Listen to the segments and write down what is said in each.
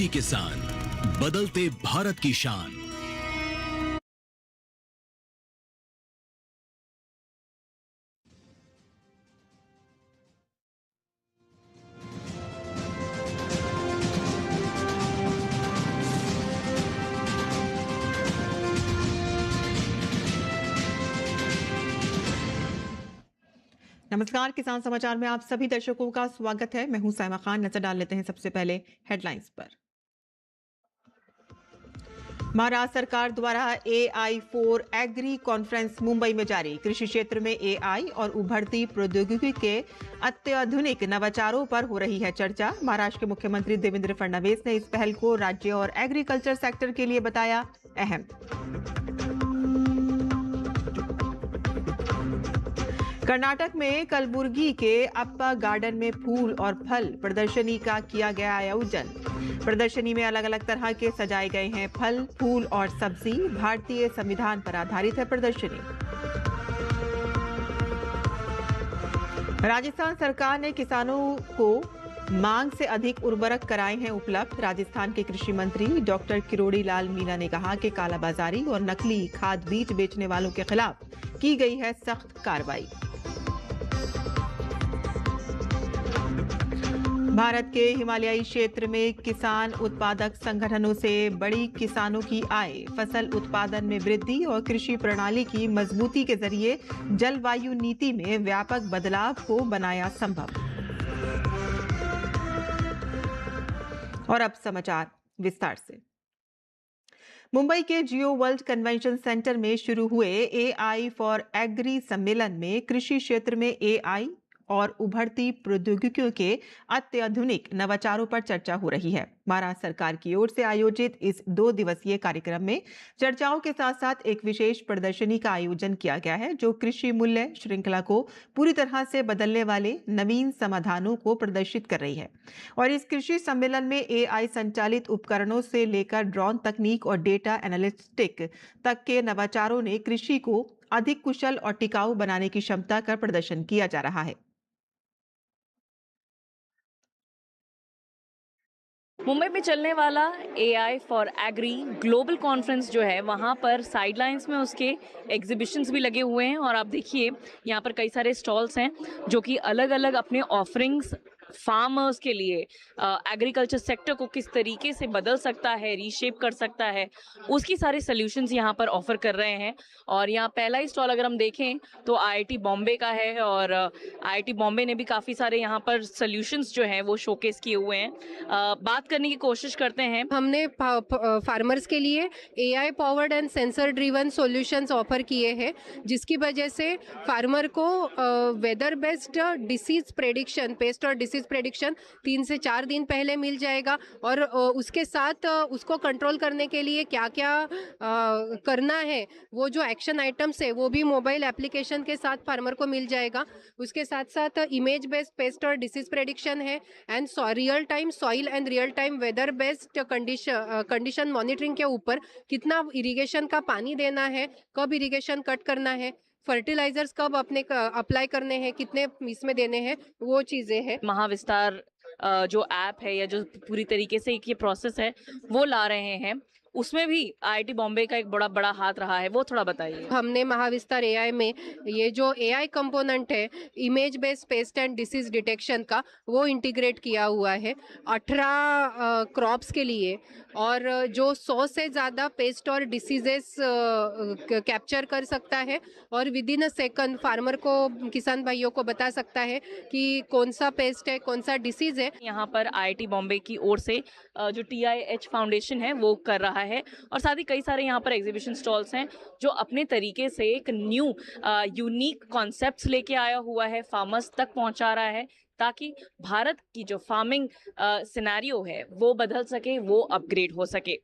मेहनती किसान, बदलते भारत की शान। नमस्कार, किसान समाचार में आप सभी दर्शकों का स्वागत है। मैं हूं साइमा खान। नजर डाल लेते हैं सबसे पहले हेडलाइंस पर। महाराष्ट्र सरकार द्वारा AI for agri conference Mumbai में जारी। कृषि क्षेत्र में AI और उभरती प्रौद्योगिकी के अत्याधुनिक नवाचारों पर हो रही है चर्चा। महाराष्ट्र के मुख्यमंत्री देवेंद्र फडणवीस ने इस पहल को राज्य और एग्रीकल्चर सेक्टर के लिए बताया अहम। कर्नाटक में कलबुर्गी के अप्पा गार्डन में फूल और फल प्रदर्शनी का किया गया आयोजन। प्रदर्शनी में अलग अलग तरह के सजाए गए हैं फल, फूल और सब्जी। भारतीय संविधान पर आधारित है प्रदर्शनी। राजस्थान सरकार ने किसानों को मांग से अधिक उर्वरक कराए हैं उपलब्ध। राजस्थान के कृषि मंत्री डॉक्टर किरोड़ी लाल मीणा ने कहा कि कालाबाजारी और नकली खाद बीज बेचने वालों के खिलाफ की गई है सख्त कार्रवाई। भारत के हिमालयी क्षेत्र में किसान उत्पादक संगठनों से बड़ी किसानों की आय, फसल उत्पादन में वृद्धि और कृषि प्रणाली की मजबूती के जरिए जलवायु नीति में व्यापक बदलाव को बनाया संभव। और अब समाचार विस्तार से। मुंबई के जियो वर्ल्ड कन्वेंशन सेंटर में शुरू हुए AI फॉर एग्री सम्मेलन में कृषि क्षेत्र में AI और उभरती प्रौद्योगिकियों के अत्याधुनिक नवाचारों पर चर्चा हो रही है। महाराष्ट्र सरकार की ओर से आयोजित इस 2 दिवसीय कार्यक्रम में चर्चाओं के साथ साथ एक विशेष प्रदर्शनी का आयोजन किया गया है, जो कृषि मूल्य श्रृंखला को पूरी तरह से बदलने वाले नवीन समाधानों को प्रदर्शित कर रही है। और इस कृषि सम्मेलन में AI संचालित उपकरणों से लेकर ड्रोन तकनीक और डेटा एनालिटिक तक के नवाचारों ने कृषि को अधिक कुशल और टिकाऊ बनाने की क्षमता का प्रदर्शन किया जा रहा है। मुंबई में चलने वाला AI for agri global conference जो है, वहाँ पर साइडलाइंस में उसके एग्जीबिशंस भी लगे हुए हैं। और आप देखिए यहाँ पर कई सारे स्टॉल्स हैं जो कि अलग अलग अपने ऑफरिंग्स फार्मर्स के लिए एग्रीकल्चर सेक्टर को किस तरीके से बदल सकता है, रीशेप कर सकता है, उसकी सारी सोल्यूशंस यहाँ पर ऑफर कर रहे हैं। और यहाँ पहला ही स्टॉल अगर हम देखें तो IIT बॉम्बे का है, और IIT बॉम्बे ने भी काफ़ी सारे यहाँ पर सोल्यूशंस जो हैं वो शोकेस किए हुए हैं। बात करने की कोशिश करते हैं। हमने फार्मर्स के लिए AI powered and sensor driven solutions offer किए हैं, जिसकी वजह से फार्मर को weather based disease prediction, pest और डिसीज प्रेडिक्शन 3 से 4 दिन पहले मिल जाएगा। और उसके साथ उसको कंट्रोल करने के लिए क्या क्या करना है, वो जो एक्शन आइटम्स है वो भी मोबाइल एप्लीकेशन के साथ फार्मर को मिल जाएगा। उसके साथ साथ इमेज बेस्ड पेस्ट और डिसीज प्रेडिक्शन है, and real time soil and real time weather based condition monitoring के ऊपर कितना इरिगेशन का पानी देना है, कब इरिगेशन कट करना है, फर्टिलाइजर्स कब अपने अप्लाई करने हैं, कितने इसमें देने हैं, वो चीज़ें हैं। महाविस्तार जो ऐप है या जो पूरी तरीके से ये प्रोसेस है वो ला रहे हैं, उसमें भी IIT बॉम्बे का एक बड़ा हाथ रहा है, वो थोड़ा बताइए। हमने महाविस्तार AI में ये जो AI कंपोनेंट है image based paste and disease detection का, वो इंटीग्रेट किया हुआ है 18 क्रॉप्स के लिए, और जो 100 से ज़्यादा पेस्ट और डिसीजेस कैप्चर कर सकता है, और with in a second farmer को, किसान भाइयों को बता सकता है कि कौन सा पेस्ट है, कौन सा डिसीज है। यहाँ पर IIT बॉम्बे की ओर से जो TIH फाउंडेशन है वो कर रहा है, और साथ ही कई सारे यहाँ पर एग्जीबिशन स्टॉल्स हैं जो अपने तरीके से एक न्यू यूनिक कॉन्सेप्ट्स लेके आया हुआ है, फार्मर्स तक पहुँचा रहा है, ताकि भारत की जो फार्मिंग सिनेरियो है वो बदल सके, वो अपग्रेड हो सके।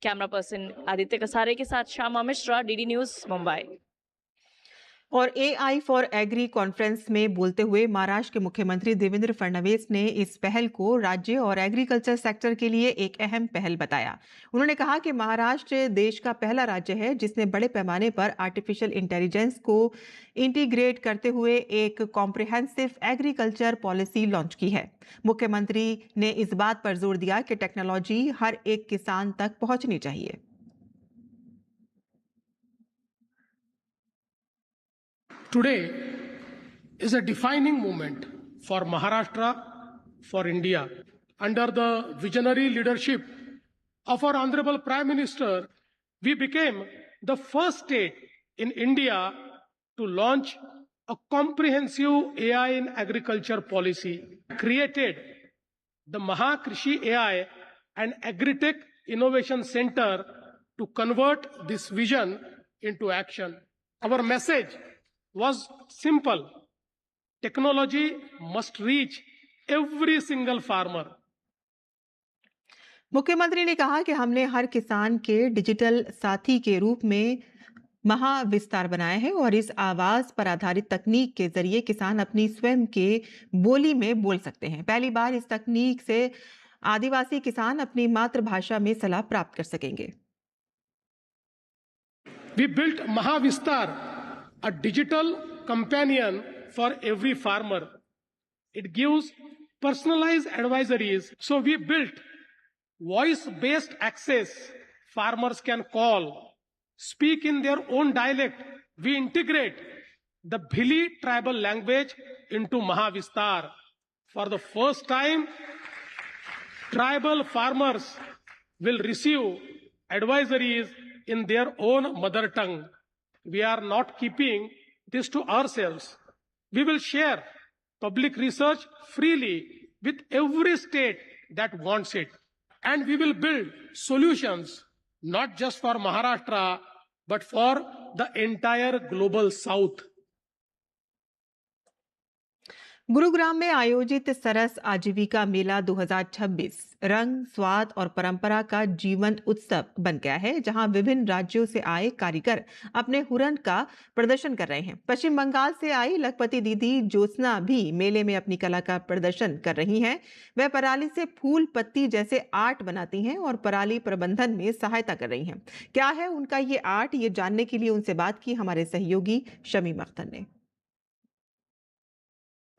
कैमरा पर्सन आदित्य कसारे के साथ श्यामा मिश्रा, DD न्यूज़, मुंबई। और एआई फॉर एग्री कॉन्फ्रेंस में बोलते हुए महाराष्ट्र के मुख्यमंत्री देवेंद्र फडणवीस ने इस पहल को राज्य और एग्रीकल्चर सेक्टर के लिए एक अहम पहल बताया। उन्होंने कहा कि महाराष्ट्र देश का पहला राज्य है जिसने बड़े पैमाने पर आर्टिफिशियल इंटेलिजेंस को इंटीग्रेट करते हुए एक कॉम्प्रिहेंसिव एग्रीकल्चर पॉलिसी लॉन्च की है। मुख्यमंत्री ने इस बात पर जोर दिया कि टेक्नोलॉजी हर एक किसान तक पहुंचनी चाहिए। Today is a defining moment for Maharashtra, for India. Under the visionary leadership of our Honorable Prime Minister, we became the first state in India to launch a comprehensive AI in agriculture policy, created the Mahakrishi AI and Agritech Innovation Center to convert this vision into action. Our message was simple: technology must reach every single farmer. मुख्यमंत्री ने कहा कि हमने हर किसान के digital साथी के रूप में महाविस्तार बनाया है और इस आवाज पर आधारित तकनीक के जरिए किसान अपनी स्वयं के बोली में बोल सकते हैं। पहली बार इस तकनीक से आदिवासी किसान अपनी मातृभाषा में सलाह प्राप्त कर सकेंगे। We built Mahavistar, a digital companion for every farmer. It gives personalized advisories. So we built voice-based access. Farmers can call, speak in their own dialect. We integrate the Bhili tribal language into Mahavistar. For the first time, tribal farmers will receive advisories in their own mother tongue. We are not keeping this to ourselves. We will share public research freely with every state that wants it. And we will build solutions not just for Maharashtra, but for the entire global South. Gurugram में आयोजित सरस आजीविका मेला 2026 रंग, स्वाद और परंपरा का जीवंत उत्सव बन गया है, जहां विभिन्न राज्यों से आए कारीगर अपने हुनर का प्रदर्शन कर रहे हैं। पश्चिम बंगाल से आई लखपति दीदी ज्योत्सना भी मेले में अपनी कला का प्रदर्शन कर रही हैं। वह पराली से फूल पत्ती जैसे आर्ट बनाती हैं और पराली प्रबंधन में सहायता कर रही हैं। क्या है उनका ये आर्ट, ये जानने के लिए उनसे बात की हमारे सहयोगी शमीम अख्तर ने।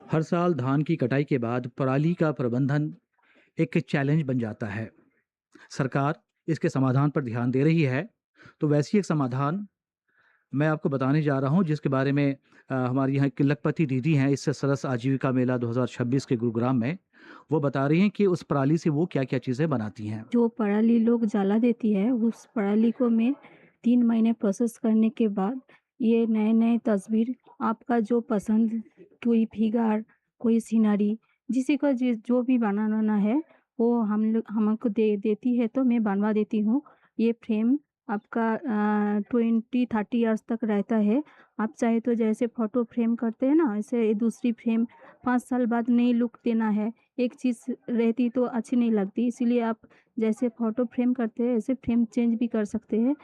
हर साल धान की कटाई के बाद पराली का प्रबंधन एक चैलेंज बन जाता है। सरकार इसके समाधान पर ध्यान दे रही है, तो वैसी एक समाधान मैं आपको बताने जा रहा हूं, जिसके बारे में हमारी यहाँ की लखपति दीदी हैं इस सरस आजीविका मेला 2026 के गुरुग्राम में। वो बता रही हैं कि उस पराली से वो क्या क्या चीज़ें बनाती हैं। जो पराली लोग जला देती है, उस पराली को मैं 3 महीने प्रोसेस करने के बाद ये नए नए तस्वीर, आपका जो पसंद, कोई फिगर, कोई सीनरी, जिसी को जो भी बनाना है वो हमको देती है, तो मैं बनवा देती हूँ। ये फ्रेम आपका 20-30 इयर्स तक रहता है। आप चाहे तो जैसे फ़ोटो फ्रेम करते हैं ना, ऐसे दूसरी फ्रेम 5 साल बाद नई लुक देना है, एक चीज़ रहती तो अच्छी नहीं लगती, इसीलिए आप जैसे फ़ोटो फ्रेम करते हैं ऐसे फ्रेम चेंज भी कर सकते हैं।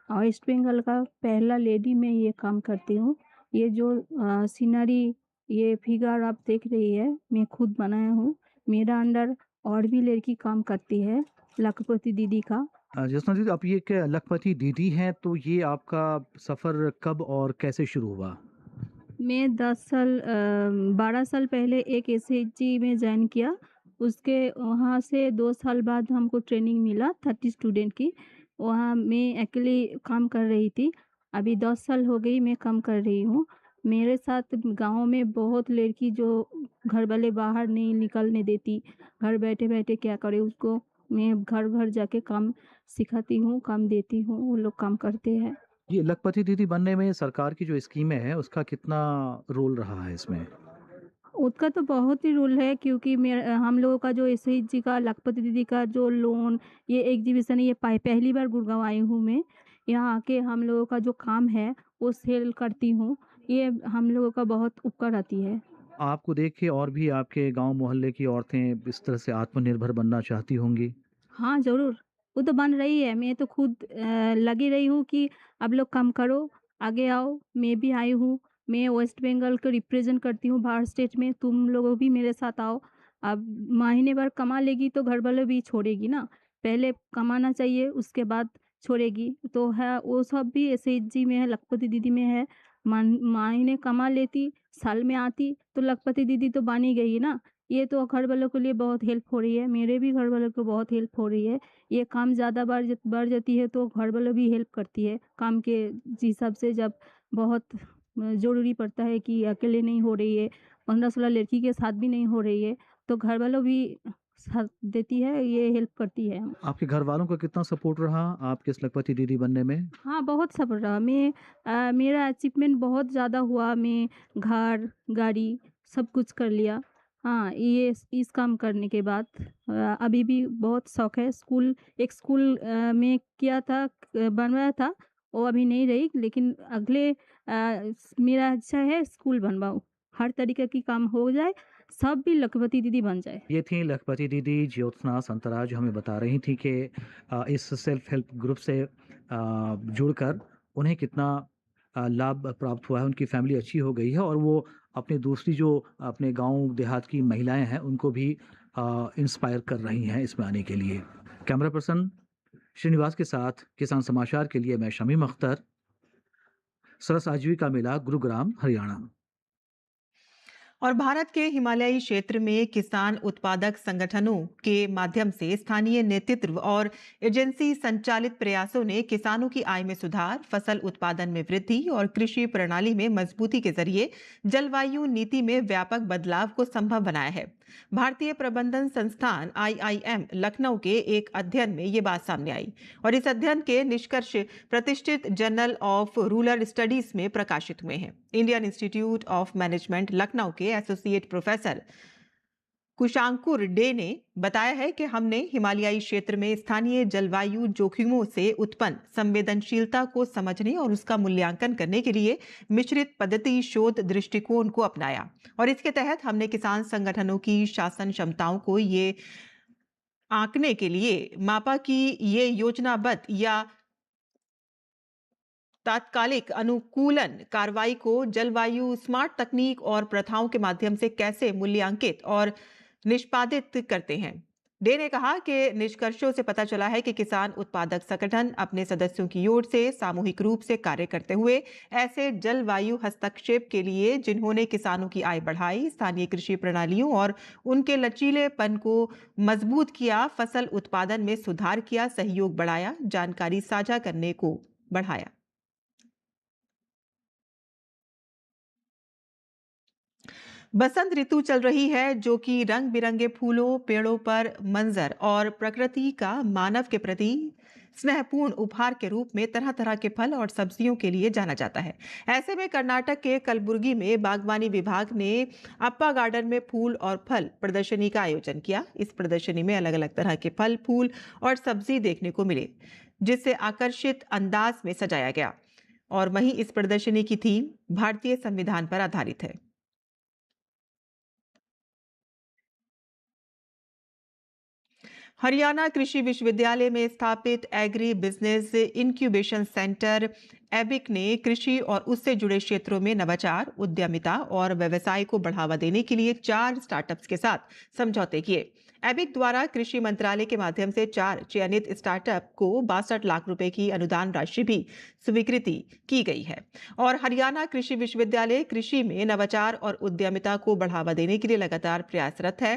और वेस्ट बंगाल का पहला लेडी में ये काम करती हूँ। ये जो सीनरी, ये फिगर आप देख रही है, मैं खुद बनाया हूँ। मेरा अंडर और भी लड़की काम करती है, लखपति दीदी का। ज्योत्सना दीदी, आप ये क्या लखपति दीदी हैं, तो ये आपका सफ़र कब और कैसे शुरू हुआ? मैं 12 साल पहले एक एसएचजी में ज्वाइन किया। उसके वहाँ से 2 साल बाद हमको ट्रेनिंग मिला 30 स्टूडेंट की। वहाँ मैं अकेली काम कर रही थी। अभी 10 साल हो गई मैं काम कर रही हूँ। मेरे साथ गांव में बहुत लड़की जो घर वाले बाहर नहीं निकलने देती, घर बैठे बैठे क्या करे, उसको मैं घर घर जाके काम सिखाती हूँ, काम देती हूँ, वो लोग काम करते हैं। ये लखपति दीदी बनने में सरकार की जो स्कीमें हैं उसका कितना रोल रहा है इसमें? उसका तो बहुत ही रोल है, क्योंकि हम लोगों का जो एसएचजी का लखपति दीदी का जो लोन, ये एग्जीबिशन है, ये पहली बार गुड़गांव आई हूँ मैं। यहाँ आके हम लोगों का जो काम है वो सेल करती हूँ। ये हम लोगों का बहुत उपकार आती है। आपको देख के और भी आपके गांव मोहल्ले की औरतें इस तरह से आत्मनिर्भर बनना चाहती होंगी? हाँ ज़रूर, वो तो बन रही है। मैं तो खुद लगी रही हूँ कि अब लोग काम करो, आगे आओ। मैं भी आई हूँ, मैं वेस्ट बंगाल को रिप्रेजेंट करती हूँ बाहर स्टेट में, तुम लोग भी मेरे साथ आओ। अब महीने भर कमा लेगी तो घर वाले भी छोड़ेगी ना, पहले कमाना चाहिए उसके बाद छोड़ेगी। तो है वो सब भी एसएचजी में है, लखपति दीदी में है। महीने कमा लेती, साल में आती तो लखपति दीदी तो बन ही गई ना। ये तो घर वालों के लिए बहुत हेल्प हो रही है, मेरे भी घर वालों को बहुत हेल्प हो रही है। ये काम ज़्यादा बढ़ जाती है तो घर वालों भी हेल्प करती है काम के हिसाब से। जब बहुत ज़रूरी पड़ता है कि अकेले नहीं हो रही है, 15-16 लड़की के साथ भी नहीं हो रही है, तो घर वालों भी साथ देती है, ये हेल्प करती है। आपके घर वालों का कितना सपोर्ट रहा आपके इस लखपति दीदी बनने में? हाँ, बहुत सफल रहा। मेरा अचीवमेंट बहुत ज़्यादा हुआ। मैं घर, गाड़ी सब कुछ कर लिया। हाँ, ये इस काम करने के बाद अभी भी बहुत शौक है। एक स्कूल में किया था, बनवाया था, वो अभी नहीं रही, लेकिन मेरा इच्छा है स्कूल बनवाऊँ। हर तरीके की काम हो जाए, सब भी लखपति दीदी बन जाए। ये थी लखपति दीदी ज्योत्सना संतरा, जो हमें बता रही थी कि इस सेल्फ हेल्प ग्रुप से जुड़कर उन्हें कितना लाभ प्राप्त हुआ है, उनकी फैमिली अच्छी हो गई है और वो अपनी दूसरी जो अपने गांव देहात की महिलाएं हैं उनको भी इंस्पायर कर रही हैं इसमें आने के लिए। कैमरा पर्सन श्रीनिवास के साथ किसान समाचार के लिए मैं शमीम अख्तर, सरस आजीविका मेला, गुरुग्राम, हरियाणा। और भारत के हिमालयी क्षेत्र में किसान उत्पादक संगठनों के माध्यम से स्थानीय नेतृत्व और एजेंसी संचालित प्रयासों ने किसानों की आय में सुधार, फसल उत्पादन में वृद्धि और कृषि प्रणाली में मजबूती के जरिए जलवायु नीति में व्यापक बदलाव को संभव बनाया है। भारतीय प्रबंधन संस्थान IIM लखनऊ के एक अध्ययन में ये बात सामने आई और इस अध्ययन के निष्कर्ष प्रतिष्ठित जर्नल ऑफ रूरल स्टडीज में प्रकाशित हुए हैं। Indian institute of management Lucknow के एसोसिएट प्रोफेसर कुशांकुर डे ने बताया है कि हमने हिमालयी क्षेत्र में स्थानीय जलवायु जोखिमों से उत्पन्न संवेदनशीलता को समझने और उसका मूल्यांकन करने के लिए मिश्रित पद्धति शोध दृष्टिकोण को अपनाया और इसके तहत हमने किसान संगठनों की शासन क्षमताओं को ये आंकने के लिए मापा कि ये योजनाबद्ध या तात्कालिक अनुकूलन कार्रवाई को जलवायु स्मार्ट तकनीक और प्रथाओं के माध्यम से कैसे मूल्यांकित और निष्पादित करते हैं। डे ने कहा कि निष्कर्षों से पता चला है कि किसान उत्पादक संगठन अपने सदस्यों की ओर से सामूहिक रूप से कार्य करते हुए ऐसे जलवायु हस्तक्षेप के लिए जिन्होंने किसानों की आय बढ़ाई, स्थानीय कृषि प्रणालियों और उनके लचीलेपन को मजबूत किया, फसल उत्पादन में सुधार किया, सहयोग बढ़ाया, जानकारी साझा करने को बढ़ाया। बसंत ऋतु चल रही है जो कि रंग बिरंगे फूलों, पेड़ों पर मंजर और प्रकृति का मानव के प्रति स्नेहपूर्ण उपहार के रूप में तरह तरह के फल और सब्जियों के लिए जाना जाता है। ऐसे में कर्नाटक के कलबुर्गी में बागवानी विभाग ने अप्पा गार्डन में फूल और फल प्रदर्शनी का आयोजन किया। इस प्रदर्शनी में अलग अलग तरह के फल, फूल और सब्जी देखने को मिले, जिससे आकर्षित अंदाज में सजाया गया। और वहीं इस प्रदर्शनी की थीम भारतीय संविधान पर आधारित है। हरियाणा कृषि विश्वविद्यालय में स्थापित एग्री बिजनेस इंक्यूबेशन सेंटर एबिक ने कृषि और उससे जुड़े क्षेत्रों में नवाचार, उद्यमिता और व्यवसाय को बढ़ावा देने के लिए 4 स्टार्टअप्स के साथ समझौते किए। एबिक द्वारा कृषि मंत्रालय के माध्यम से 4 चयनित स्टार्टअप को 62 लाख रुपए की अनुदान राशि भी स्वीकृति की गई है। और हरियाणा कृषि विश्वविद्यालय कृषि में नवाचार और उद्यमिता को बढ़ावा देने के लिए लगातार प्रयासरत है।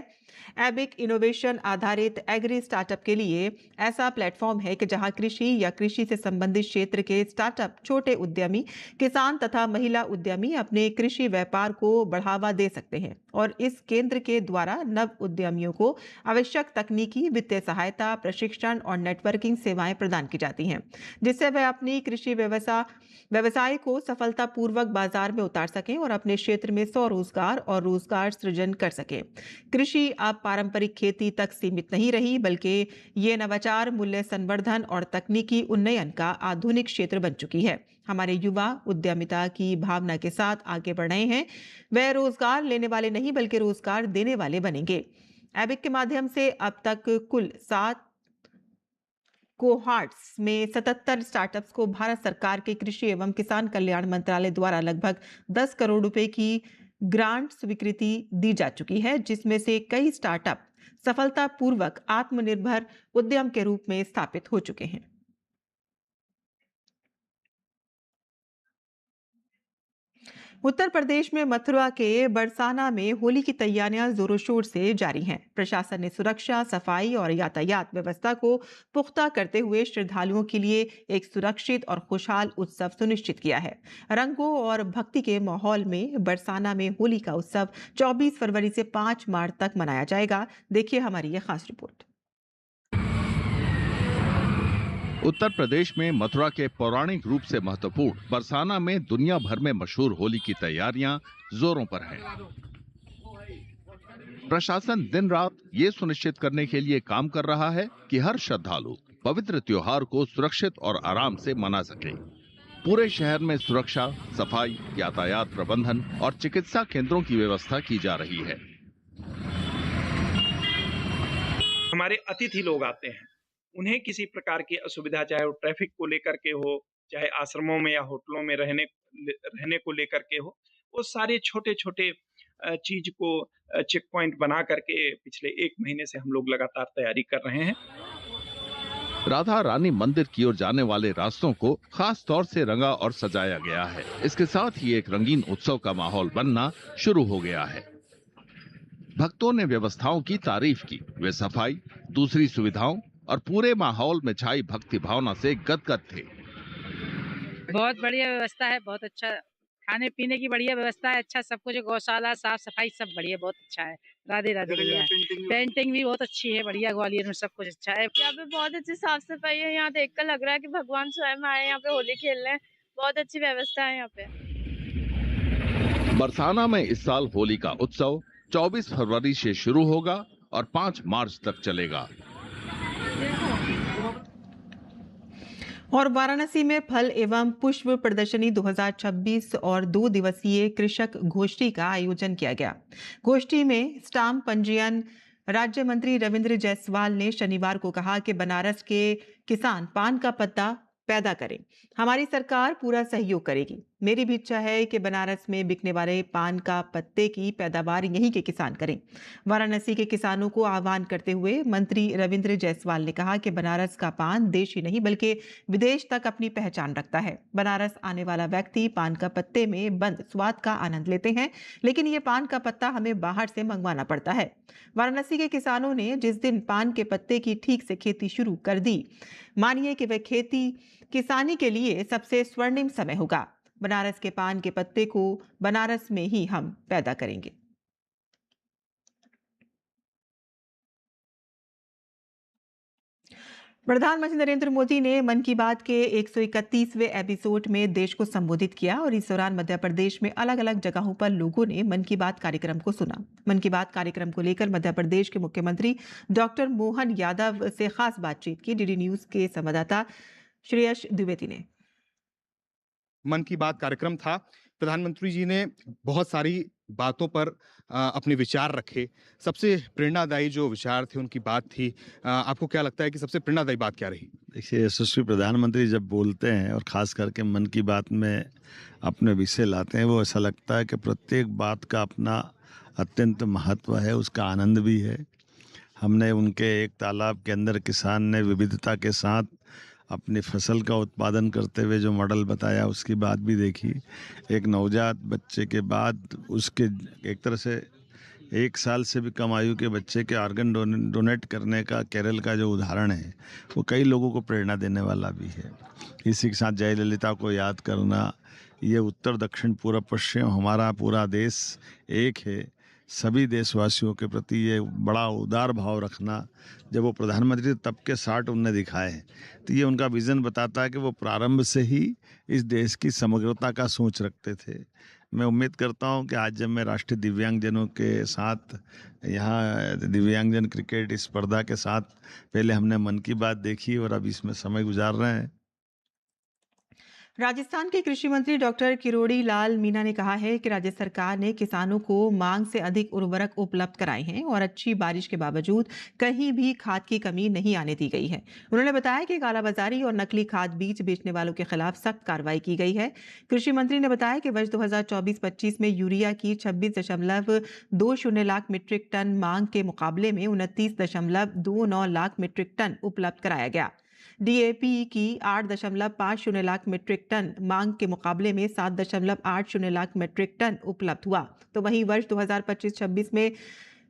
एबिक इनोवेशन आधारित एग्री स्टार्टअप के लिए ऐसा प्लेटफॉर्म है कि जहां कृषि या कृषि से संबंधित क्षेत्र के स्टार्टअप, छोटे उद्यमी, किसान तथा महिला उद्यमी अपने कृषि व्यापार को बढ़ावा दे सकते हैं। और इस केंद्र के द्वारा नव उद्यमियों को आवश्यक तकनीकी, वित्तीय सहायता, प्रशिक्षण और नेटवर्किंग सेवाएं प्रदान की जाती हैं, जिससे वे अपनी कृषि व्यवसाय को सफलतापूर्वक बाजार में उतार सकें और अपने क्षेत्र में स्वरोजगार और रोजगार सृजन कर सकें। कृषि अब पारंपरिक खेती तक सीमित नहीं रही, बल्कि ये नवाचार, मूल्य संवर्धन और तकनीकी उन्नयन का आधुनिक क्षेत्र बन चुकी है। हमारे युवा उद्यमिता की भावना के साथ आगे बढ़ रहे हैं। वे रोजगार लेने वाले नहीं बल्कि रोजगार देने वाले बनेंगे। एबिक के माध्यम से अब तक कुल 7 कोहार्ट्स में 77 स्टार्टअप्स को भारत सरकार के कृषि एवं किसान कल्याण मंत्रालय द्वारा लगभग 10 करोड़ रुपए की ग्रांट स्वीकृति दी जा चुकी है, जिसमें से कई स्टार्टअप सफलतापूर्वक आत्मनिर्भर उद्यम के रूप में स्थापित हो चुके हैं। उत्तर प्रदेश में मथुरा के बरसाना में होली की तैयारियां जोरों शोर से जारी हैं। प्रशासन ने सुरक्षा, सफाई और यातायात व्यवस्था को पुख्ता करते हुए श्रद्धालुओं के लिए एक सुरक्षित और खुशहाल उत्सव सुनिश्चित किया है। रंगों और भक्ति के माहौल में बरसाना में होली का उत्सव 24 फरवरी से 5 मार्च तक मनाया जाएगा। देखिए हमारी ये खास रिपोर्ट। उत्तर प्रदेश में मथुरा के पौराणिक रूप से महत्वपूर्ण बरसाना में दुनिया भर में मशहूर होली की तैयारियां जोरों पर हैं। प्रशासन दिन रात ये सुनिश्चित करने के लिए काम कर रहा है कि हर श्रद्धालु पवित्र त्योहार को सुरक्षित और आराम से मना सके। पूरे शहर में सुरक्षा, सफाई, यातायात प्रबंधन और चिकित्सा केंद्रों की व्यवस्था की जा रही है। हमारे अतिथि लोग आते हैं, उन्हें किसी प्रकार की असुविधा, चाहे वो ट्रैफिक को लेकर के हो, चाहे आश्रमों में या होटलों में रहने को लेकर के हो, वो सारे छोटे छोटे चीज को चेक पॉइंट बना करके पिछले 1 महीने से हम लोग लगातार तैयारी कर रहे हैं। राधा रानी मंदिर की ओर जाने वाले रास्तों को खास तौर से रंगा और सजाया गया है। इसके साथ ही एक रंगीन उत्सव का माहौल बनना शुरू हो गया है। भक्तों ने व्यवस्थाओं की तारीफ की। वे सफाई, दूसरी सुविधाओं और पूरे माहौल में छाई भक्ति भावना से गदगद थे। बहुत बढ़िया व्यवस्था है, बहुत अच्छा खाने पीने की बढ़िया व्यवस्था है, अच्छा सब कुछ, गौशाला, साफ सफाई सब बढ़िया, बहुत अच्छा है। राधे राधे भैया। पेंटिंग भी बहुत अच्छी है, बढ़िया, ग्वालियर में सब कुछ अच्छा है। यहाँ पे बहुत अच्छी साफ सफाई है, यहाँ देखकर लग रहा है कि भगवान स्वयं आए यहाँ पे होली खेलने। बहुत अच्छी व्यवस्था है यहाँ पे। बरसाना में इस साल होली का उत्सव 24 फरवरी से शुरू होगा और 5 मार्च तक चलेगा। और वाराणसी में फल एवं पुष्प प्रदर्शनी 2026 और 2 दिवसीय कृषक गोष्ठी का आयोजन किया गया। गोष्ठी में स्टाम्प पंजीयन राज्य मंत्री रविंद्र जायसवाल ने शनिवार को कहा कि बनारस के किसान पान का पत्ता पैदा करें, हमारी सरकार पूरा सहयोग करेगी। मेरी भी इच्छा है कि बनारस में बिकने वाले पान का पत्ते की पैदावार यहीं के किसान करें। वाराणसी के किसानों को आह्वान करते हुए मंत्री रविंद्र जायसवाल ने कहा कि बनारस का पान देश ही नहीं बल्कि विदेश तक अपनी पहचान रखता है। बनारस आने वाला व्यक्ति पान का पत्ते में बंद स्वाद का आनंद लेते हैं, लेकिन ये पान का पत्ता हमें बाहर से मंगवाना पड़ता है। वाराणसी के किसानों ने जिस दिन पान के पत्ते की ठीक से खेती शुरू कर दी, मानिए कि वह खेती किसानी के लिए सबसे स्वर्णिम समय होगा। बनारस के पान के पत्ते को बनारस में ही हम पैदा करेंगे। प्रधानमंत्री नरेंद्र मोदी ने मन की बात के 131वें एपिसोड में देश को संबोधित किया और इस दौरान मध्य प्रदेश में अलग अलग जगहों पर लोगों ने मन की बात कार्यक्रम को सुना। मन की बात कार्यक्रम को लेकर मध्य प्रदेश के मुख्यमंत्री डॉक्टर मोहन यादव से खास बातचीत की डीडी न्यूज के संवाददाता श्रेयस द्विवेदी ने। मन की बात कार्यक्रम था। प्रधानमंत्री जी ने बहुत सारी बातों पर अपने विचार रखे। सबसे प्रेरणादायी जो विचार थे, उनकी बात थी। आपको क्या लगता है कि सबसे प्रेरणादायी बात क्या रही? देखिए, यशस्वी प्रधानमंत्री जब बोलते हैं और ख़ास करके मन की बात में अपने विषय लाते हैं, वो ऐसा लगता है कि प्रत्येक बात का अपना अत्यंत महत्व है, उसका आनंद भी है। हमने उनके एक तालाब के अंदर किसान ने विविधता के साथ अपनी फसल का उत्पादन करते हुए जो मॉडल बताया, उसकी बात भी देखी। एक नवजात बच्चे के बाद उसके एक तरह से 1 साल से भी कम आयु के बच्चे के ऑर्गन डोनेट करने का केरल का जो उदाहरण है, वो कई लोगों को प्रेरणा देने वाला भी है। इसी के साथ जयललिता को याद करना, ये उत्तर दक्षिण पूर्व पश्चिम हमारा पूरा देश एक है, सभी देशवासियों के प्रति ये बड़ा उदार भाव रखना, जब वो प्रधानमंत्री तब के 60 उनने दिखाए हैं, तो ये उनका विज़न बताता है कि वो प्रारंभ से ही इस देश की समग्रता का सोच रखते थे। मैं उम्मीद करता हूं कि आज जब मैं राष्ट्रीय दिव्यांगजनों के साथ यहाँ दिव्यांगजन क्रिकेट स्पर्धा के साथ पहले हमने मन की बात देखी और अब इसमें समय गुजार रहे हैं। राजस्थान के कृषि मंत्री डॉक्टर किरोड़ी लाल मीणा ने कहा है कि राज्य सरकार ने किसानों को मांग से अधिक उर्वरक उपलब्ध कराए हैं और अच्छी बारिश के बावजूद कहीं भी खाद की कमी नहीं आने दी गई है। उन्होंने बताया कि कालाबाजारी और नकली खाद बीज बेचने वालों के खिलाफ सख्त कार्रवाई की गई है। कृषि मंत्री ने बताया कि वर्ष 2024-25 में यूरिया की 26.20 लाख मीट्रिक टन मांग के मुकाबले में 29.29 लाख मीट्रिक टन उपलब्ध कराया गया। डीएपी की 8.50 लाख मीट्रिक टन मांग के मुकाबले में 7.80 लाख मीट्रिक टन उपलब्ध हुआ। तो वहीं वर्ष 2025-26 में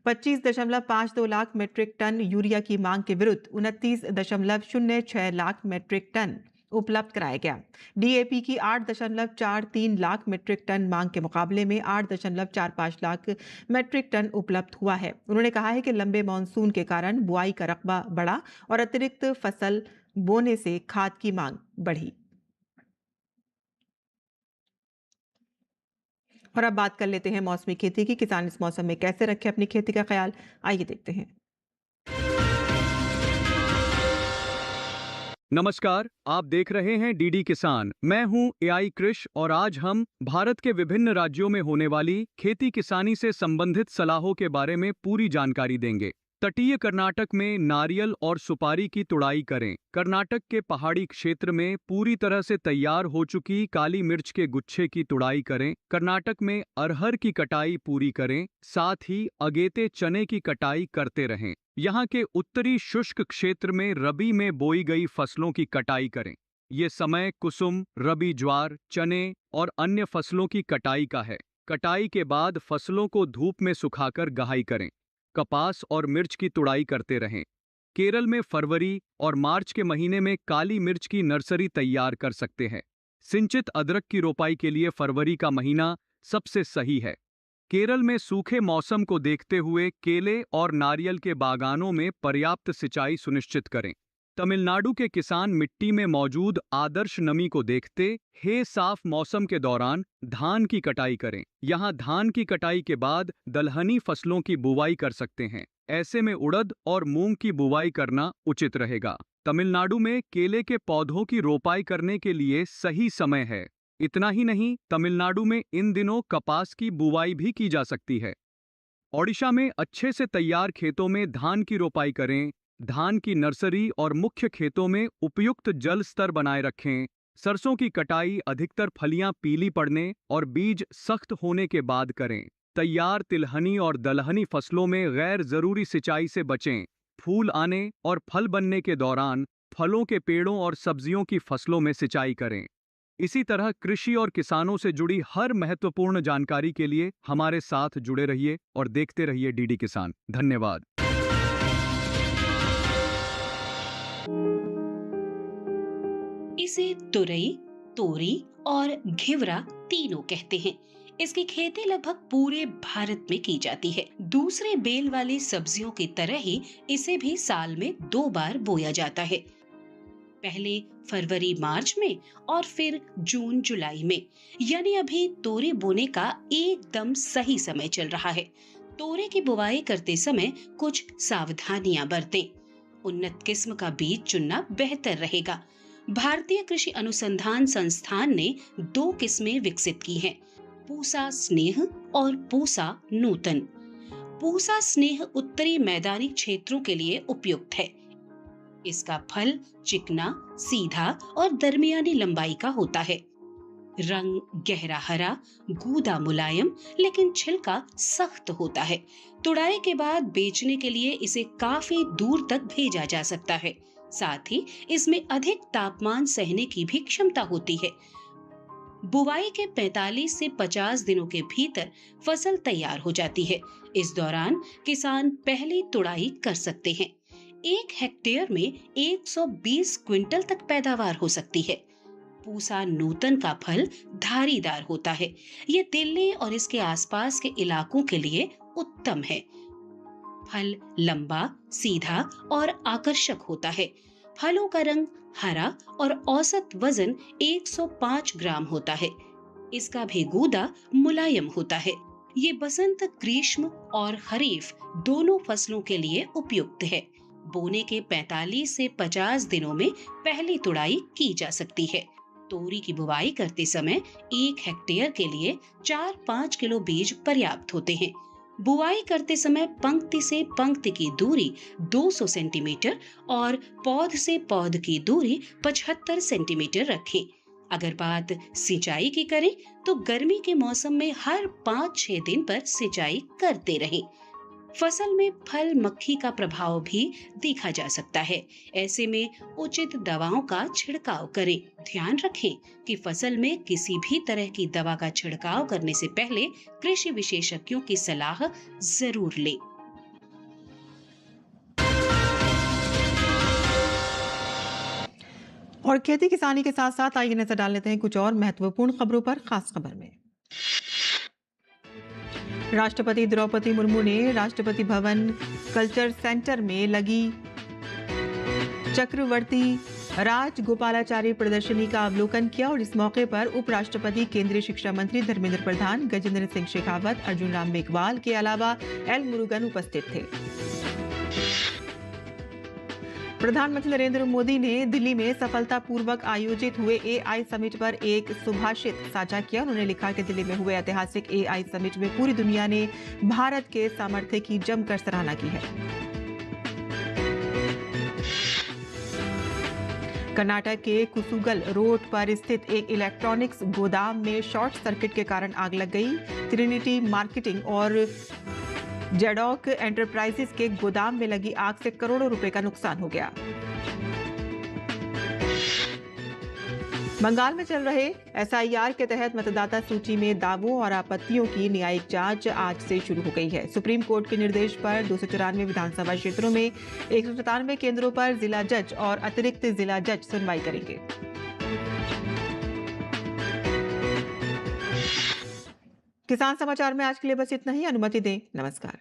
25.52 लाख मीट्रिक टन यूरिया की मांग के विरुद्ध 29.06 लाख मीट्रिक टन उपलब्ध कराया गया। डीएपी की 8.43 लाख मीट्रिक टन मांग के मुकाबले में 8.45 लाख मीट्रिक टन उपलब्ध हुआ है। उन्होंने कहा है कि लंबे मानसून के कारण बुआई का रकबा बढ़ा और अतिरिक्त फसल बोने से खाद की मांग बढ़ी। और अब बात कर लेते हैं मौसमी खेती की। किसान इस मौसम में कैसे रखें अपनी खेती का ख्याल, आइए देखते हैं। नमस्कार, आप देख रहे हैं डीडी किसान। मैं हूं एआई कृष और आज हम भारत के विभिन्न राज्यों में होने वाली खेती किसानी से संबंधित सलाहों के बारे में पूरी जानकारी देंगे। तटीय कर्नाटक में नारियल और सुपारी की तुड़ाई करें। कर्नाटक के पहाड़ी क्षेत्र में पूरी तरह से तैयार हो चुकी काली मिर्च के गुच्छे की तुड़ाई करें। कर्नाटक में अरहर की कटाई पूरी करें, साथ ही अगेते चने की कटाई करते रहें। यहाँ के उत्तरी शुष्क क्षेत्र में रबी में बोई गई फसलों की कटाई करें। ये समय कुसुम, रबी ज्वार, चने और अन्य फसलों की कटाई का है। कटाई के बाद फसलों को धूप में सुखाकर गहाई करें। कपास और मिर्च की तुड़ाई करते रहें। केरल में फरवरी और मार्च के महीने में काली मिर्च की नर्सरी तैयार कर सकते हैं। सिंचित अदरक की रोपाई के लिए फरवरी का महीना सबसे सही है। केरल में सूखे मौसम को देखते हुए केले और नारियल के बागानों में पर्याप्त सिंचाई सुनिश्चित करें। तमिलनाडु के किसान मिट्टी में मौजूद आदर्श नमी को देखते हुए साफ मौसम के दौरान धान की कटाई करें। यहाँ धान की कटाई के बाद दलहनी फसलों की बुवाई कर सकते हैं। ऐसे में उड़द और मूंग की बुवाई करना उचित रहेगा। तमिलनाडु में केले के पौधों की रोपाई करने के लिए सही समय है। इतना ही नहीं, तमिलनाडु में इन दिनों कपास की बुवाई भी की जा सकती है। ओडिशा में अच्छे से तैयार खेतों में धान की रोपाई करें। धान की नर्सरी और मुख्य खेतों में उपयुक्त जल स्तर बनाए रखें। सरसों की कटाई अधिकतर फलियां पीली पड़ने और बीज सख्त होने के बाद करें। तैयार तिलहनी और दलहनी फसलों में गैर जरूरी सिंचाई से बचें। फूल आने और फल बनने के दौरान फलों के पेड़ों और सब्जियों की फसलों में सिंचाई करें। इसी तरह कृषि और किसानों से जुड़ी हर महत्वपूर्ण जानकारी के लिए हमारे साथ जुड़े रहिए और देखते रहिए डीडी किसान। धन्यवाद। इसे तुरई, तोरी और घिवरा तीनों कहते हैं। इसकी खेती लगभग पूरे भारत में की जाती है। दूसरे बेल वाली सब्जियों की तरह ही इसे भी साल में 2 बार बोया जाता है। पहले फरवरी मार्च में और फिर जून जुलाई में। यानी अभी तोरी बोने का एकदम सही समय चल रहा है। तोरे की बुवाई करते समय कुछ सावधानियां बरतें। उन्नत किस्म का बीज चुनना बेहतर रहेगा। भारतीय कृषि अनुसंधान संस्थान ने 2 किस्में विकसित की हैं, पूसा स्नेह और पूसा नूतन। पूसा स्नेह उत्तरी मैदानी क्षेत्रों के लिए उपयुक्त है। इसका फल चिकना, सीधा और दरमियानी लंबाई का होता है। रंग गहरा हरा, गूदा मुलायम, लेकिन छिलका सख्त होता है। तुड़ाई के बाद बेचने के लिए इसे काफी दूर तक भेजा जा सकता है। साथ ही इसमें अधिक तापमान सहने की भी क्षमता होती है। बुवाई के 45 से 50 दिनों के भीतर फसल तैयार हो जाती है। इस दौरान किसान पहली तुड़ाई कर सकते हैं। 1 हेक्टेयर में 120 क्विंटल तक पैदावार हो सकती है। पूसा नूतन का फल धारीदार होता है। ये दिल्ली और इसके आसपास के इलाकों के लिए उत्तम है। फल लंबा, सीधा और आकर्षक होता है। फलों का रंग हरा और औसत वजन 105 ग्राम होता है। इसका भी गूदा मुलायम होता है। ये बसंत, ग्रीष्म और खरीफ दोनों फसलों के लिए उपयुक्त है। बोने के 45 से 50 दिनों में पहली तुड़ाई की जा सकती है। तोरी की बुवाई करते समय 1 हेक्टेयर के लिए 4-5 किलो बीज पर्याप्त होते हैं। बुआई करते समय पंक्ति से पंक्ति की दूरी 200 सेंटीमीटर और पौध से पौध की दूरी 75 सेंटीमीटर रखें। अगर बात सिंचाई की करें तो गर्मी के मौसम में हर 5-6 दिन पर सिंचाई करते रहें। फसल में फल मक्खी का प्रभाव भी देखा जा सकता है। ऐसे में उचित दवाओं का छिड़काव करें। ध्यान रखें कि फसल में किसी भी तरह की दवा का छिड़काव करने से पहले कृषि विशेषज्ञों की सलाह जरूर लें। और खेती किसानी के साथ साथ आइए नजर डाल लेते हैं कुछ और महत्वपूर्ण खबरों पर। खास खबर में राष्ट्रपति द्रौपदी मुर्मू ने राष्ट्रपति भवन कल्चर सेंटर में लगी चक्रवर्ती राजगोपालाचारी प्रदर्शनी का अवलोकन किया और इस मौके पर उपराष्ट्रपति, केंद्रीय शिक्षा मंत्री धर्मेंद्र प्रधान, गजेंद्र सिंह शेखावत, अर्जुन राम मेघवाल के अलावा एल मुरुगन उपस्थित थे। प्रधानमंत्री नरेंद्र मोदी ने दिल्ली में सफलतापूर्वक आयोजित हुए एआई समिट पर एक सुभाषित साझा किया। उन्होंने लिखा कि दिल्ली में हुए ऐतिहासिक एआई समिट में पूरी दुनिया ने भारत के सामर्थ्य की जमकर सराहना की है। कर्नाटक के कुसुगल रोड पर स्थित एक इलेक्ट्रॉनिक्स गोदाम में शॉर्ट सर्किट के कारण आग लग गई। ट्रिनिटी मार्केटिंग और जेडॉक एंटरप्राइजेस के गोदाम में लगी आग से करोड़ों रुपए का नुकसान हो गया। बंगाल में चल रहे एसआईआर के तहत मतदाता सूची में दावों और आपत्तियों की न्यायिक जांच आज से शुरू हो गई है। सुप्रीम कोर्ट के निर्देश पर 294 विधानसभा क्षेत्रों में 197 केंद्रों पर जिला जज और अतिरिक्त जिला जज सुनवाई करेंगे। किसान समाचार में आज के लिए बस इतना ही। अनुमति दें। नमस्कार।